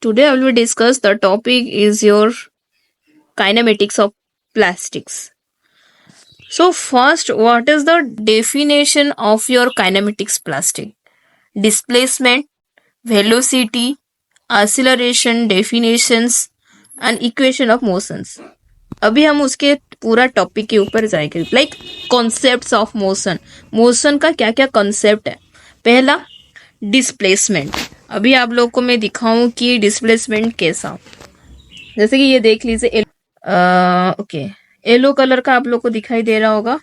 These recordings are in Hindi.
Today I will discuss the topic is your kinematics of plastics. So first, what is the definition of your kinematics plastic? Displacement, velocity, acceleration, definitions and equation of motions. अभी हम उसके पूरा टॉपिक के ऊपर जाएंगे like concepts of motion. Motion का क्या क्या कॉन्सेप्ट है. पहला डिस्प्लेसमेंट. अभी आप लोग को मैं दिखाऊं कि डिस्प्लेसमेंट कैसा. जैसे कि ये देख लीजिए ओके येलो कलर का आप लोग को दिखाई दे रहा होगा.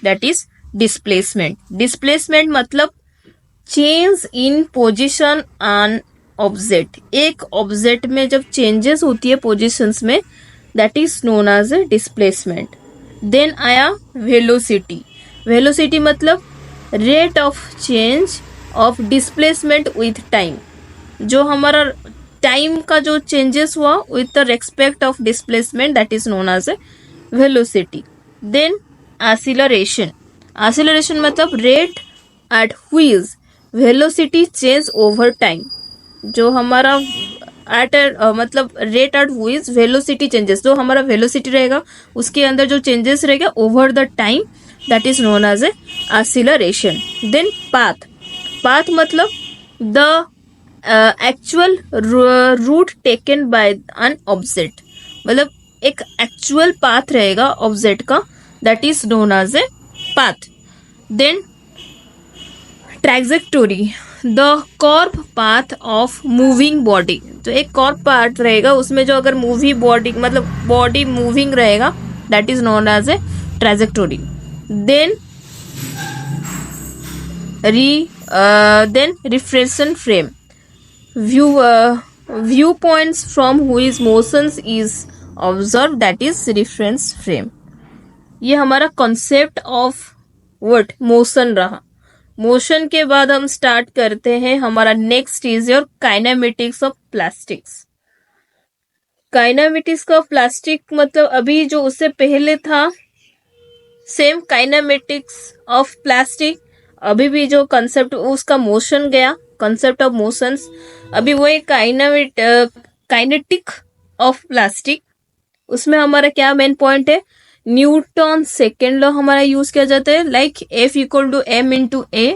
That is displacement. डिस्प्लेसमेंट मतलब change in position on object. एक ऑब्जेक्ट में जब चेंजेस होती है पोजीशंस में, that is known as a displacement. Then आया वेलोसिटी. वेलोसिटी मतलब rate of change of displacement with time. जो हमारा टाइम का जो चेंजेस हुआ with the respect of displacement, that is known as a velocity. Then acceleration. Acceleration मतलब rate at which velocity change over time. जो हमारा मतलब rate at which velocity changes, जो हमारा वेलोसिटी रहेगा उसके अंदर जो चेंजेस रहेगा over the time, that is known as a acceleration. Then path. Path मतलब the actual route taken by an object. मतलब एक एक्चुअल पाथ रहेगा ऑब्जेक्ट का, that is known as a path. Then trajectory. The curved path of moving body. तो एक कॉर्ब पाथ रहेगा उसमें जो अगर मूवी बॉडी मतलब बॉडी मूविंग रहेगा, that is known as a trajectory. Then refraction frame. View points from whose motions is observe, that is reference frame. ये हमारा कॉन्सेप्ट ऑफ व्हाट मोशन रहा. मोशन के बाद हम स्टार्ट करते हैं हमारा next is your kinematics of plastics. Kinematics of plastic मतलब अभी जो उससे पहले था सेम काइनेमेटिक्स ऑफ प्लास्टिक. अभी भी जो कंसेप्ट उसका मोशन गया, कंसेप्ट ऑफ मोशंस. अभी वो एक काइनेटिक ऑफ प्लास्टिक. उसमें हमारा क्या मेन पॉइंट है, न्यूटन सेकेंड लॉ हमारा यूज किया जाता है. Like F equal to M into A.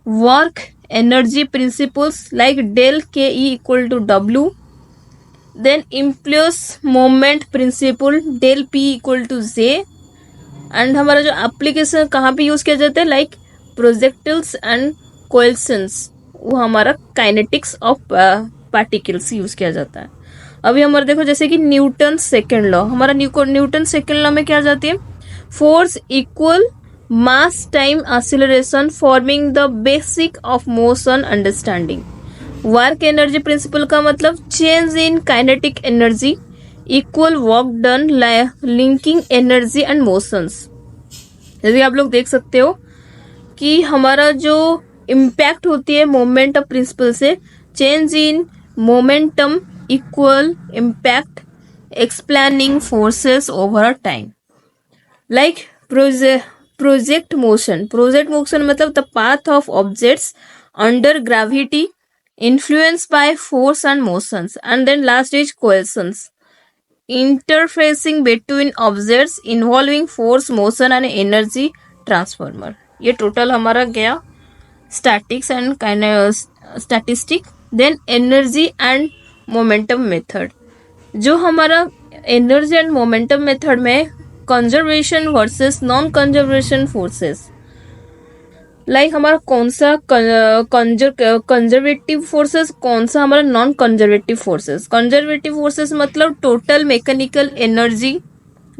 Work energy principles like del K E equal to W. Then impulse momentum principle del P equal to J. And हमारा जो एप्लीकेशन कहाँ पे यूज किया जाता है, लाइक प्रोजेक्टिल्स एंड कोएल्सन्स, वो हमारा काइनेटिक्स ऑफ पार्टिकल्स यूज किया जाता है. अभी हमारा देखो जैसे कि न्यूटन सेकेंड लॉ. हमारा न्यूटन सेकेंड लॉ में क्या जाती है, force equal mass time acceleration forming the basic of motion understanding. Work energy principal का मतलब change in kinetic energy equal work done linking energy and motions. जैसे आप लोग देख सकते हो कि हमारा जो इम्पैक्ट होती है मोमेंट ऑफ प्रिंसिपल से, change in momentum equal impact explaining forces over time. Like project motion. Project motion मतलब the path of objects under gravity influence by force and motions. And then last is collisions. Interfacing between objects involving force, motion and energy transformer. ये टोटल हमारा गया statics and statistic. Then energy and momentum method. जो हमारा एनर्जी एंड मोमेंटम मेथड में conservation versus non conservation forces. Like हमारा कौन सा कंजर्वेटिव फोर्सेस, कौन सा हमारा non conservative forces. Conservative forces मतलब टोटल मैकेनिकल एनर्जी.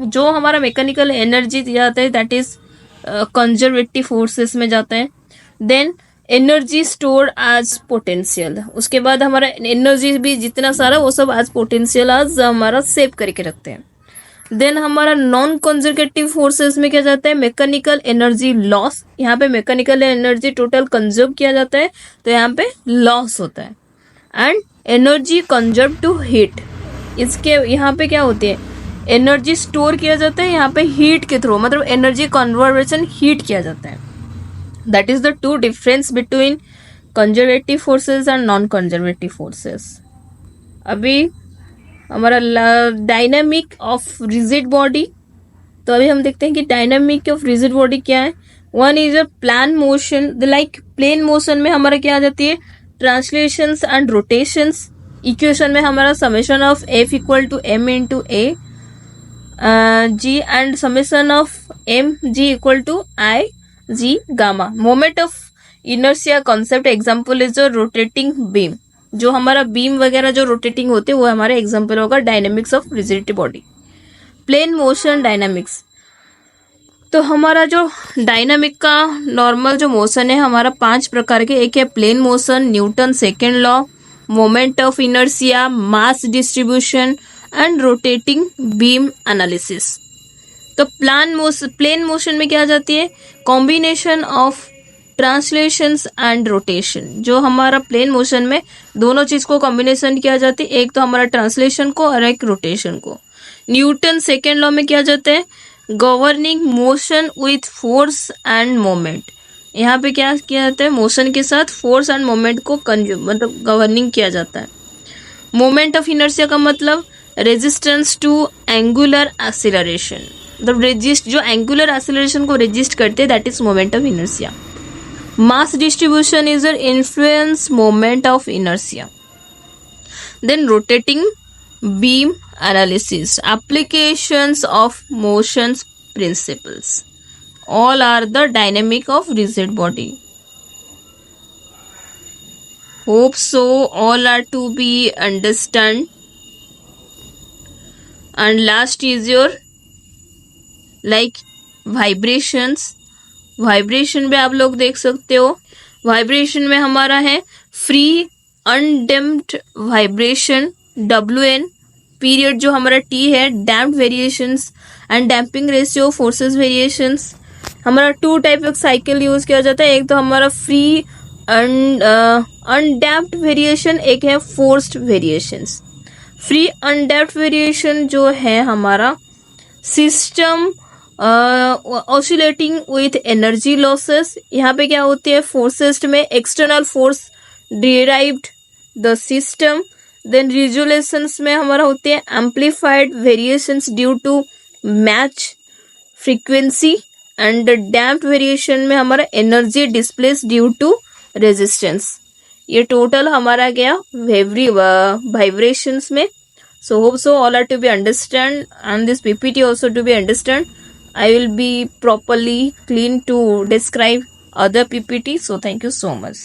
जो हमारा मैकेनिकल एनर्जी जाता है दैट इज कंजर्वेटिव फोर्सेस में जाता है. Then energy store as potential. उसके बाद हमारा एनर्जी भी जितना सारा वो सब एज पोटेंशियल आज हमारा सेव करके रखते हैं. देन हमारा नॉन कंजर्वेटिव फोर्सेस में क्या जाता है, मैकेनिकल एनर्जी लॉस. यहाँ पे मैकेनिकल एनर्जी टोटल कंजर्व किया जाता है तो यहाँ पे लॉस होता है. And energy conserve to heat. इसके यहाँ पे क्या होती है, एनर्जी स्टोर किया जाता है यहाँ पे हीट के थ्रू, मतलब एनर्जी कन्वर्वेशन हीट किया जाता है. That is the two difference between conservative forces and non-conservative forces. अभी हमारा डायनामिक ऑफ रिजिड बॉडी, तो अभी हम देखते हैं कि डायनामिक ऑफ रिजिड बॉडी क्या है। One is a plan motion, the like plane motion में हमारा क्या आ जाती है, ट्रांसलेशंस एंड रोटेशंस। इक्वेशन में हमारा summation of F equal to M into A G and summation of M G equal to I G gamma. Moment of inertia concept example is a rotating beam, जो हमारा बीम वगैरह जो रोटेटिंग होते हैं वो हमारा एग्जाम्पल होगा dynamics of rigid body. Plane motion dynamics, तो हमारा जो डायनामिक का नॉर्मल जो मोशन है हमारा 5 प्रकार के, एक है plane motion, Newton second law, moment of inertia, mass distribution and rotating beam analysis. तो प्लेन मोशन में क्या आ जाती है, combination of translations and rotation. जो हमारा प्लेन मोशन में दोनों चीज को कॉम्बिनेशन किया जाती है, एक तो हमारा ट्रांसलेशन को और एक रोटेशन को। न्यूटन सेकेंड लॉ में क्या जाता है, governing motion with force end moment. यहाँ पे क्या किया जाता है, मोशन के साथ फोर्स एंड मोमेंट को मतलब गवर्निंग किया जाता है। मोमेंट ऑफ इनर्शिया का मतलब रेजिस्टेंस टू एंगुलर एक्सीलरेशन, मतलब जो एंगुलर एक्सीलरेशन को रेजिस्ट करते हैं, that is moment of inertia. Mass distribution is an influence moment of inertia. Then rotating beam analysis, applications of motions principles, all are the dynamic of rigid body. Hope so all are to be understand. And last is your like vibrations. Vibration में आप लोग देख सकते हो, वाइब्रेशन में हमारा है free undamped vibration WN, period जो हमारा T है, damped variations and damping ratio, forces variations. हमारा 2 टाइप ऑफ साइकिल यूज किया जाता है, एक तो हमारा फ्री अनडैम्प्ड वेरिएशन, एक है forced variations. Free undamped variation जो है हमारा system oscillating with energy losses. यहाँ पे क्या होती है, फोर्सेस में external force derived the system. Then resolutions में हमारा होते हैं amplified variations due to match frequency. And damped variation में हमारा energy displace due to resistance. ये टोटल हमारा गया वाइब्रेशंस में। So hope so all are to be understand, and this PPT also to be understand. I will be properly clean to describe other PPT. So thank you so much.